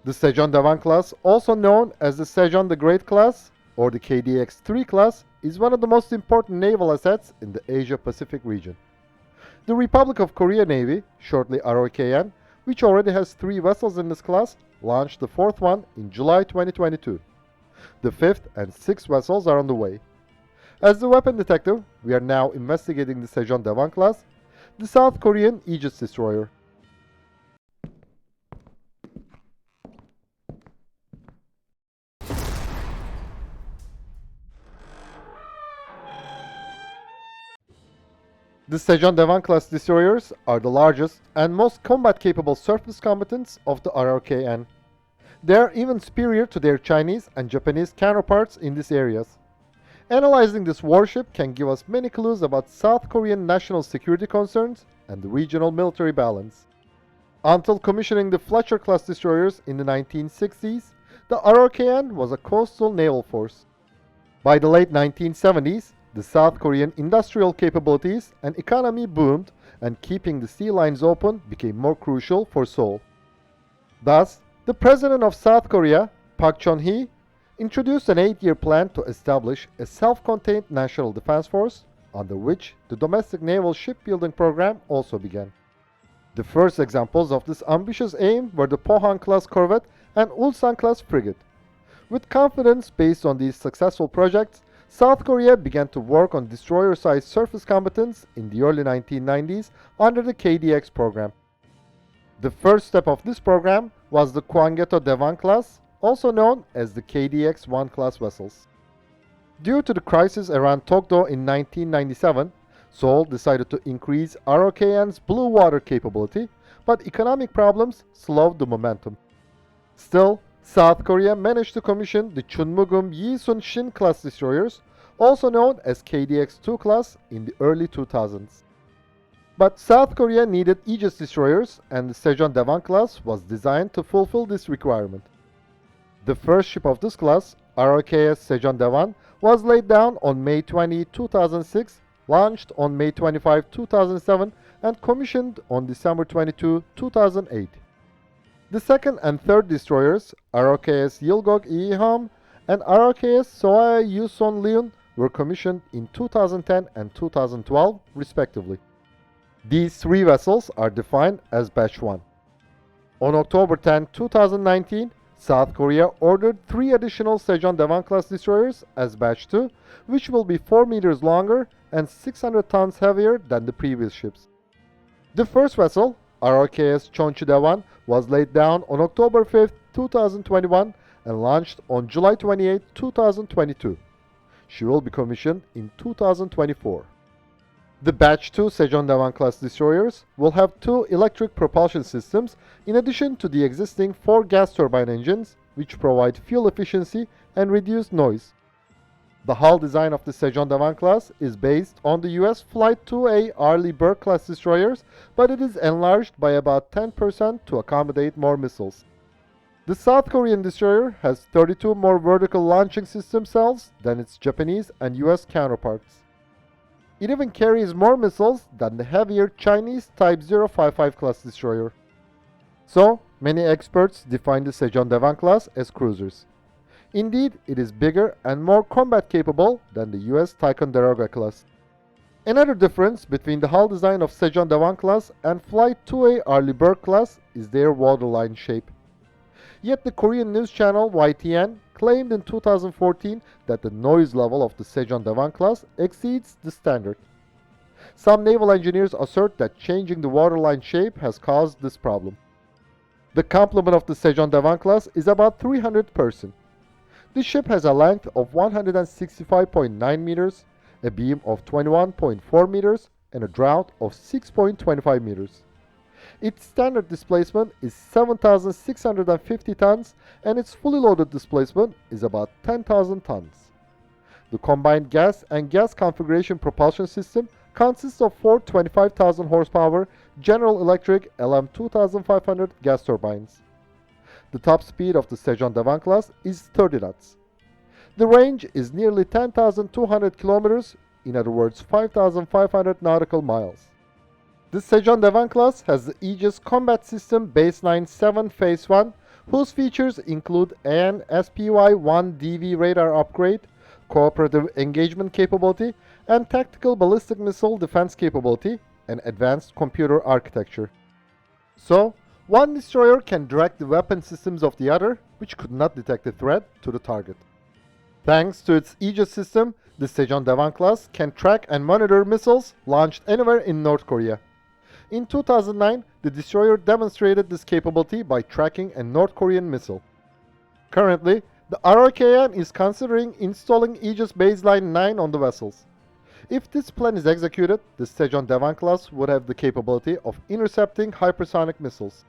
The Sejong Daewang-class, also known as the Sejong the Great-class or the KDX-III class, is one of the most important naval assets in the Asia-Pacific region. The Republic of Korea Navy, shortly ROKN, which already has 3 vessels in this class, launched the 4th one in July 2022. The 5th and 6th vessels are on the way. As the weapon detective, we are now investigating the Sejong Daewang-class, the South Korean Aegis destroyer. The Sejong Daewang-class destroyers are the largest and most combat-capable surface combatants of the ROKN. They are even superior to their Chinese and Japanese counterparts in these areas. Analyzing this warship can give us many clues about South Korean national security concerns and the regional military balance. Until commissioning the Fletcher-class destroyers in the 1960s, the ROKN was a coastal naval force. By the late 1970s, the South Korean industrial capabilities and economy boomed, and keeping the sea lines open became more crucial for Seoul. Thus, the president of South Korea, Park Chung-hee, introduced an 8-year plan to establish a self-contained national defense force, under which the domestic naval shipbuilding program also began. The first examples of this ambitious aim were the Pohang-class corvette and Ulsan-class frigate. With confidence based on these successful projects, South Korea began to work on destroyer-sized surface combatants in the early 1990s under the KDX program. The first step of this program was the Kwangeto Daewang-class, also known as the KDX-I class vessels. Due to the crisis around Tokdo in 1997, Seoul decided to increase ROKN's blue water capability, but economic problems slowed the momentum. Still, South Korea managed to commission the Chunmugum Yisun-shin class destroyers, also known as KDX-II class, in the early 2000s. But South Korea needed Aegis destroyers, and the Sejong Daewang-class was designed to fulfill this requirement. The first ship of this class, ROKS Sejong Daewang, was laid down on May 20, 2006, launched on May 25, 2007, and commissioned on December 22, 2008. The second and third destroyers, ROKS Yilgok Iham and ROKS Soae Yuson Leun, were commissioned in 2010 and 2012, respectively. These 3 vessels are defined as Batch 1. On October 10, 2019, South Korea ordered 3 additional Sejong Daewang-class destroyers as Batch 2, which will be 4 meters longer and 600 tons heavier than the previous ships. The first vessel, ROKS Cheong was laid down on October 5, 2021 and launched on July 28, 2022. She will be commissioned in 2024. The Batch 2 Sejong Daewang-class destroyers will have 2 electric propulsion systems in addition to the existing 4 gas turbine engines, which provide fuel efficiency and reduced noise. The hull design of the Sejong Daewang-class is based on the US Flight 2A Arleigh Burke-class destroyers, but it is enlarged by about 10% to accommodate more missiles. The South Korean destroyer has 32 more vertical launching system cells than its Japanese and US counterparts. It even carries more missiles than the heavier Chinese Type 055 class destroyer. So, many experts define the Sejong Daewang-class as cruisers. Indeed, it is bigger and more combat capable than the US Ticonderoga class. Another difference between the hull design of Sejong Daewang-class and Flight 2A Arleigh Burke-class is their waterline shape. Yet the Korean news channel YTN claimed in 2014 that the noise level of the Sejong Daewang-class exceeds the standard. Some naval engineers assert that changing the waterline shape has caused this problem. The complement of the Sejong Daewang-class is about 300 persons. This ship has a length of 165.9 meters, a beam of 21.4 meters, and a draught of 6.25 meters. Its standard displacement is 7,650 tons, and its fully loaded displacement is about 10,000 tons. The combined gas and gas configuration propulsion system consists of 4 25,000 horsepower General Electric LM2500 gas turbines. The top speed of the Sejong Daewang-class is 30 knots. The range is nearly 10,200 kilometers, in other words 5,500 nautical miles. The Sejong Daewang-class has the Aegis Combat System Baseline 7 Phase 1 whose features include an SPY-1DV radar upgrade, cooperative engagement capability, and tactical ballistic missile defense capability and advanced computer architecture. So, one destroyer can direct the weapon systems of the other, which could not detect a threat, to the target. Thanks to its Aegis system, the Sejong Daewang-class can track and monitor missiles launched anywhere in North Korea. In 2009, the destroyer demonstrated this capability by tracking a North Korean missile. Currently, the ROKN is considering installing Aegis Baseline 9 on the vessels. If this plan is executed, the Sejong Daewang-class would have the capability of intercepting hypersonic missiles.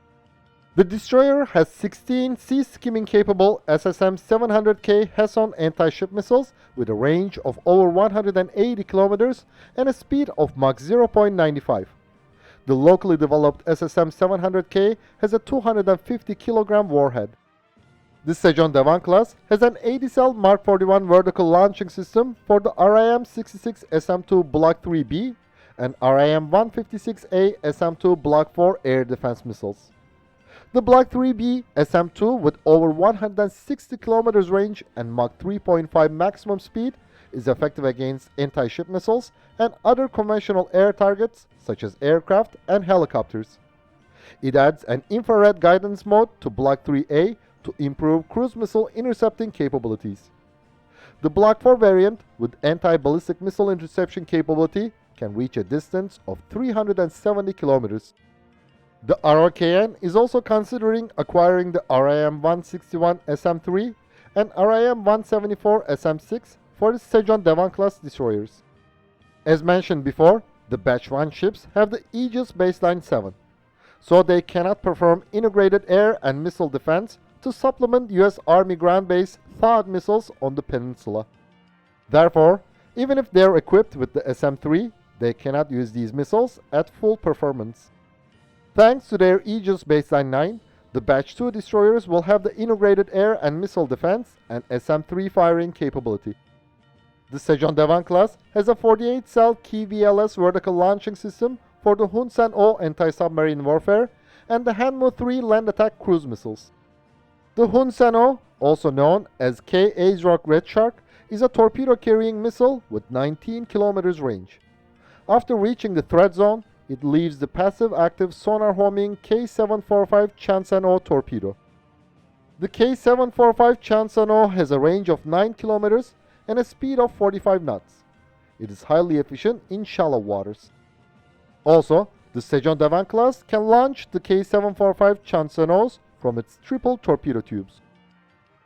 The destroyer has 16 sea-skimming-capable SSM-700K Haeseong anti-ship missiles with a range of over 180 kilometers and a speed of Mach 0.95. The locally developed SSM-700K has a 250 kg warhead. The Sejong Daewang-class has an 80-cell Mark 41 vertical launching system for the RIM-66 SM-2 Block 3B and RIM-156A SM-2 Block 4 air defense missiles. The Block 3B SM-2 with over 160 km range and Mach 3.5 maximum speed is effective against anti-ship missiles and other conventional air targets such as aircraft and helicopters. It adds an infrared guidance mode to Block 3A to improve cruise missile intercepting capabilities. The Block 4 variant with anti-ballistic missile interception capability can reach a distance of 370 kilometers. The ROKN is also considering acquiring the RIM-161 SM-3 and RIM-174 SM-6 for its Sejong Daewang-class destroyers. As mentioned before, the Batch 1 ships have the Aegis Baseline 7, so they cannot perform integrated air and missile defense to supplement US Army ground-based THAAD missiles on the peninsula. Therefore, even if they are equipped with the SM-3, they cannot use these missiles at full performance. Thanks to their Aegis Baseline 9, the Batch 2 destroyers will have the integrated air and missile defense and SM-3 firing capability. The Sejong Daewang-class has a 48-cell KVLS vertical launching system for the Hunsan-O anti-submarine warfare and the Hyunmoo III land attack cruise missiles. The Hunsan-O, also known as K-ASROC Red Shark, is a torpedo-carrying missile with 19 km range. After reaching the threat zone, it leaves the passive-active sonar-homing K-745 Chansan-O torpedo. The K-745 Chansan-O has a range of 9 km and a speed of 45 knots. It is highly efficient in shallow waters. Also, the Sejong Daewang-class can launch the K-745 Chansan-Os from its triple torpedo tubes.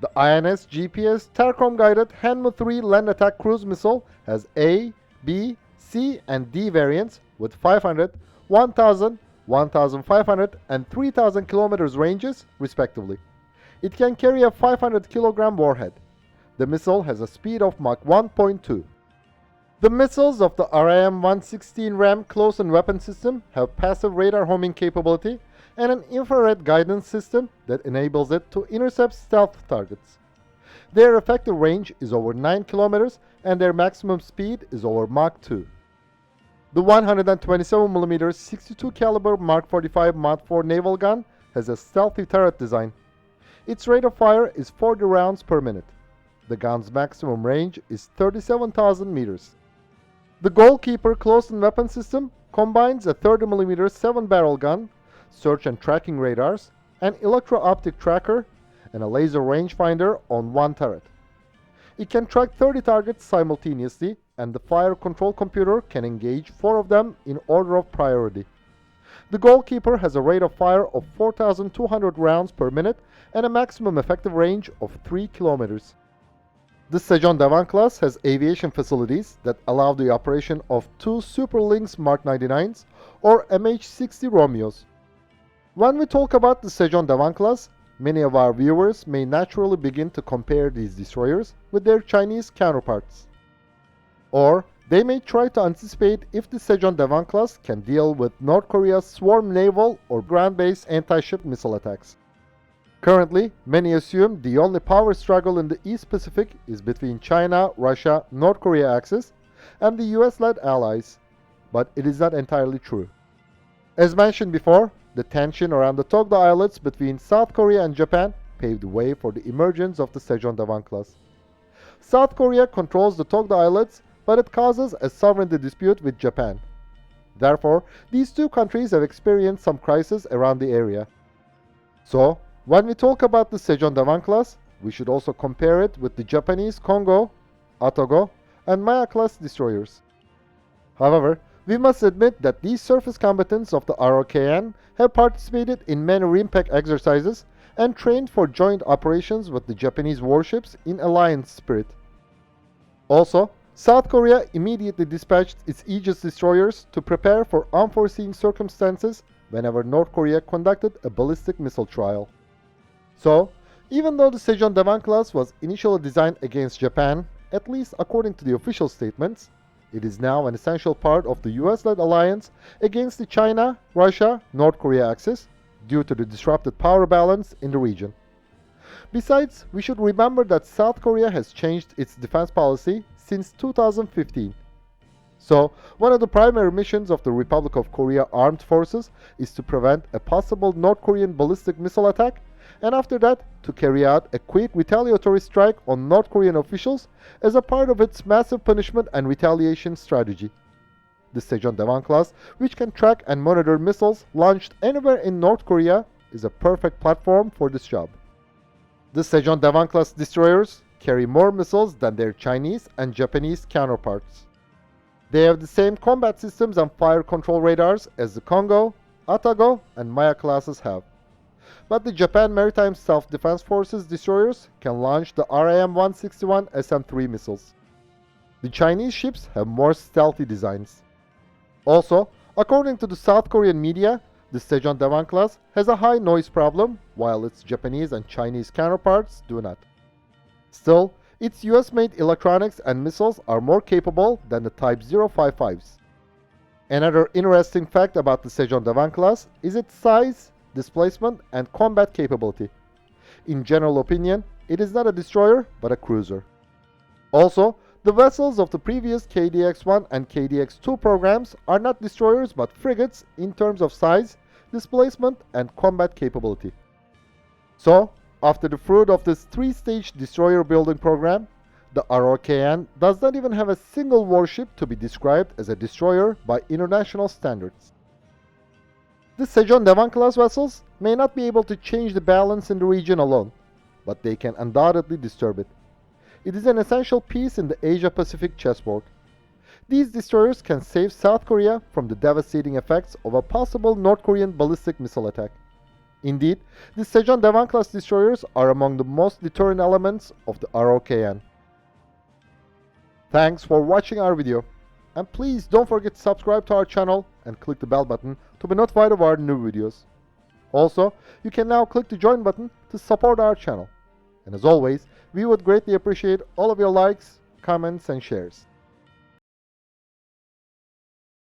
The INS GPS TARCOM-guided Hyunmoo III land attack cruise missile has A, B, C, and D variants with 500, 1000, 1500, and 3000 km ranges, respectively. It can carry a 500 kg warhead. The missile has a speed of Mach 1.2. The missiles of the RIM-116 RAM close-in weapon system have passive radar homing capability and an infrared guidance system that enables it to intercept stealth targets. Their effective range is over 9 km and their maximum speed is over Mach 2. The 127mm 62 caliber Mark 45 Mod 4 naval gun has a stealthy turret design. Its rate of fire is 40 rounds per minute. The gun's maximum range is 37,000 meters. The Goalkeeper close-in weapon system combines a 30mm 7-barrel gun, search and tracking radars, an electro-optic tracker, and a laser rangefinder on one turret. It can track 30 targets simultaneously, and the fire control computer can engage 4 of them in order of priority. The Goalkeeper has a rate of fire of 4,200 rounds per minute and a maximum effective range of 3 kilometers. The Sejong Daewang-class has aviation facilities that allow the operation of 2 Super Lynx Mark 99s or MH-60 Romeos. When we talk about the Sejong Daewang-class, many of our viewers may naturally begin to compare these destroyers with their Chinese counterparts. Or they may try to anticipate if the Sejong Daewang-class can deal with North Korea's swarm naval or ground-based anti-ship missile attacks. Currently, many assume the only power struggle in the East Pacific is between China, Russia, North Korea axis, and the US-led allies, but it is not entirely true. As mentioned before, the tension around the Tokdo Islets between South Korea and Japan paved the way for the emergence of the Sejong Daewang-class. South Korea controls the Togda Islets, but it causes a sovereignty dispute with Japan. Therefore, these two countries have experienced some crisis around the area. So, when we talk about the Sejong Daewang-class, we should also compare it with the Japanese Kongo, Atago, and Maya-class destroyers. However, we must admit that these surface combatants of the ROKN have participated in many RIMPAC exercises and trained for joint operations with the Japanese warships in alliance spirit. Also, South Korea immediately dispatched its Aegis destroyers to prepare for unforeseen circumstances whenever North Korea conducted a ballistic missile trial. So, even though the Sejong Daewang-class was initially designed against Japan, at least according to the official statements, it is now an essential part of the US-led alliance against the China, Russia, North Korea axis due to the disrupted power balance in the region. Besides, we should remember that South Korea has changed its defense policy since 2015. So, one of the primary missions of the Republic of Korea Armed Forces is to prevent a possible North Korean ballistic missile attack, and after that, to carry out a quick retaliatory strike on North Korean officials as a part of its massive punishment and retaliation strategy. The Sejong Daewang-class, which can track and monitor missiles launched anywhere in North Korea, is a perfect platform for this job. The Sejong Daewang-class destroyers carry more missiles than their Chinese and Japanese counterparts. They have the same combat systems and fire control radars as the Kongo, Atago, and Maya classes have. But the Japan Maritime Self-Defense Forces destroyers can launch the RAM-161 SM-3 missiles. The Chinese ships have more stealthy designs. Also, according to the South Korean media, the Sejong Daewang-class has a high noise problem, while its Japanese and Chinese counterparts do not. Still, its US-made electronics and missiles are more capable than the Type 055s. Another interesting fact about the Sejong Daewang-class is its size, displacement, and combat capability. In general opinion, it is not a destroyer, but a cruiser. Also, the vessels of the previous KDX-1 and KDX-II programs are not destroyers but frigates in terms of size, displacement, and combat capability. So, after the fruit of this three-stage destroyer building program, the ROKN does not even have a single warship to be described as a destroyer by international standards. The Sejong Daewang-class vessels may not be able to change the balance in the region alone, but they can undoubtedly disturb it. It is an essential piece in the Asia-Pacific chessboard. These destroyers can save South Korea from the devastating effects of a possible North Korean ballistic missile attack. Indeed, the Sejong Daewang-class destroyers are among the most deterrent elements of the ROKN. Thanks for watching our video, and please don't forget to subscribe to our channel and click the bell button to be notified of our new videos. Also, you can now click the join button to support our channel. And as always, we would greatly appreciate all of your likes, comments, and shares.